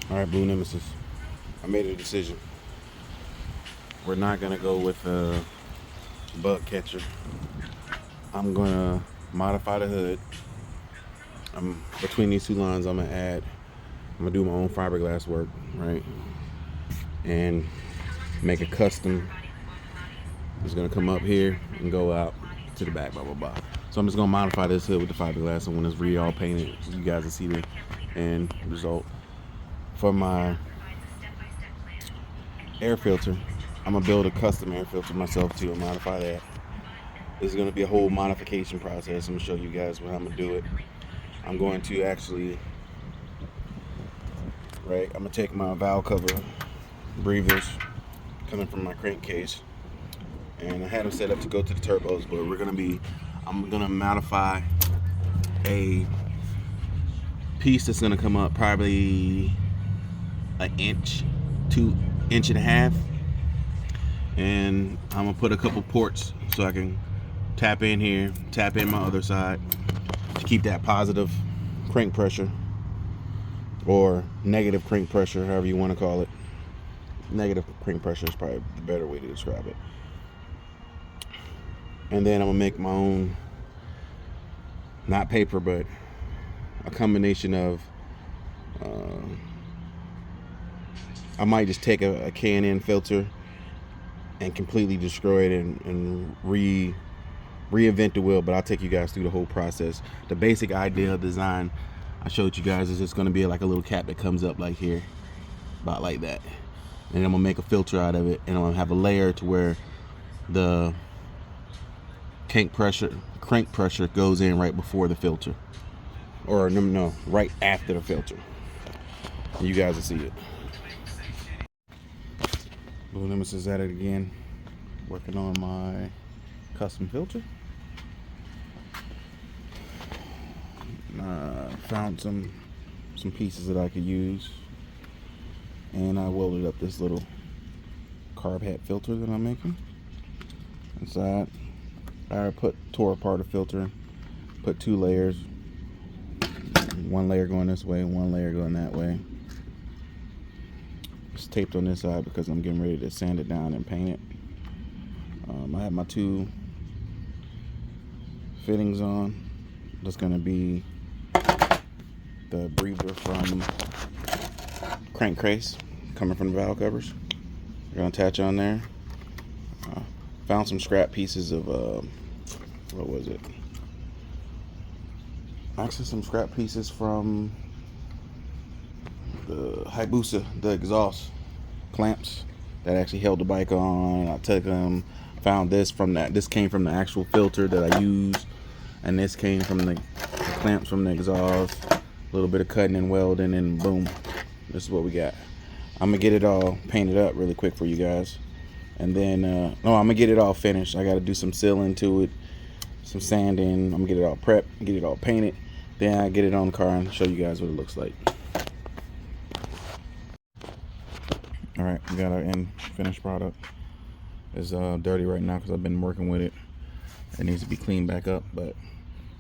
All right, Blue Nemesis. I made a decision. We're not gonna go with a bug catcher. I'm gonna modify the hood. Between these two lines, I'm gonna do my own fiberglass work, right? And make a custom. It's gonna come up here and go out to the back, blah blah blah. So I'm just gonna modify this hood with the fiberglass, and when it's all painted, you guys will see the end result. For my air filter, I'm gonna build a custom air filter myself too and modify that. This is gonna be a whole modification process. I'm gonna show you guys how I'm gonna do it. I'm going to actually, I'm gonna take my valve cover breathers coming from my crankcase, and I had them set up to go to the turbos, but I'm gonna modify a piece that's gonna come up probably an inch, 2.5 inches, and I'm gonna put a couple ports so I can tap in here, tap in my other side to keep that positive crank pressure or negative crank pressure, however you want to call it. Negative crank pressure is probably the better way to describe it. And then I'm gonna make my own, not paper, but a combination of I might just take a K&N filter and completely destroy it and reinvent the wheel, but I'll take you guys through the whole process. The basic idea of design I showed you guys is just going to be like a little cap that comes up like here, about like that, and I'm gonna make a filter out of it, and I'm gonna have a layer to where the crank pressure goes in right before the filter, or no, right after the filter. You guys will see it. Blue Nemesis at it again, working on my custom filter. Found some pieces that I could use, and I welded up this little Carb Air Filter that I'm making. Inside, I tore apart a filter, put 2 layers, one layer going this way, one layer going that way. It's taped on this side because I'm getting ready to sand it down and paint it. I have my 2 fittings on. That's going to be the breather from crankcase coming from the valve covers. We're going to attach on there. Found some scrap pieces of what was it? Actually, some scrap pieces from the Hayabusa, the exhaust clamps that actually held the bike on. I took them, found this from that. This came from the actual filter that I used, and this came from the clamps from the exhaust. A little bit of cutting and welding, and boom, this is what we got. I'm gonna get it all painted up really quick for you guys, and then I'm gonna get it all finished. I got to do some sealing to it, some sanding. I'm gonna get it all prepped, get it all painted. Then I get it on the car and show you guys what it looks like. All right, we got our end finished product. It's dirty right now because I've been working with it. It needs to be cleaned back up, but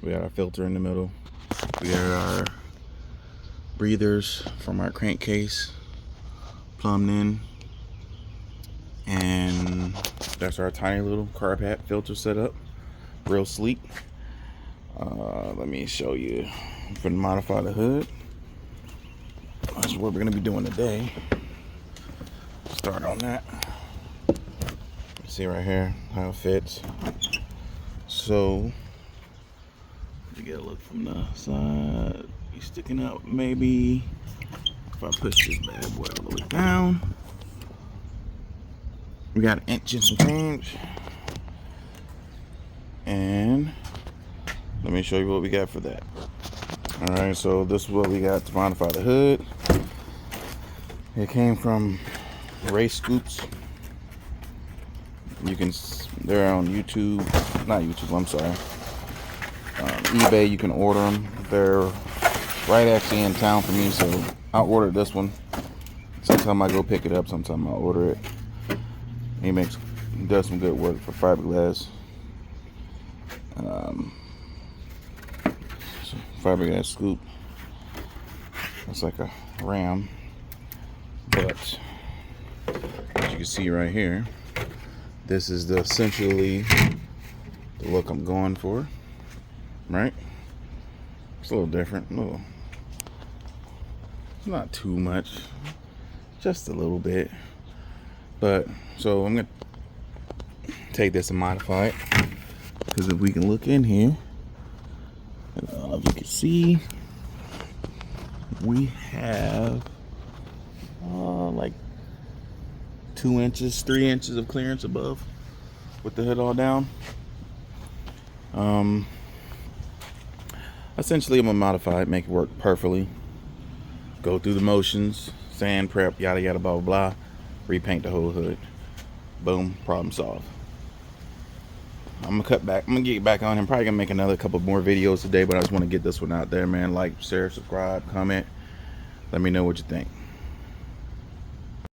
we got our filter in the middle. We got our breathers from our crankcase plumbed in, and that's our tiny little Carb Air filter setup. Real sleek. Let me show you. I'm gonna modify the hood. That's what we're gonna be doing today. Start on that. See right here how it fits. So you get a look from the side. Be sticking out maybe. If I push this bad boy all the way down, we got 1 inch and some change. And let me show you what we got for that. All right, so this is what we got to modify the hood. It came from Race Scoops. They're on YouTube, not YouTube, I'm sorry. eBay, you can order them. They're right actually in town for me, so I ordered this one. Sometimes I go pick it up, sometimes I order it. He does some good work for fiberglass. Fiberglass scoop. It's like a ram. But as you can see right here, this is essentially the look I'm going for, right? It's a little different, not too much, just a little bit. But so I'm gonna take this and modify it, because if we can look in here, I don't know if you can see, we have like 2 inches, 3 inches of clearance above with the hood all down. Essentially, I'm gonna modify it, make it work perfectly, go through the motions, sand prep, yada yada, blah blah blah, repaint the whole hood. Boom, problem solved. I'm gonna get back on. I'm probably gonna make another couple more videos today, but I just want to get this one out there, man. Like, share, subscribe, comment. Let me know what you think.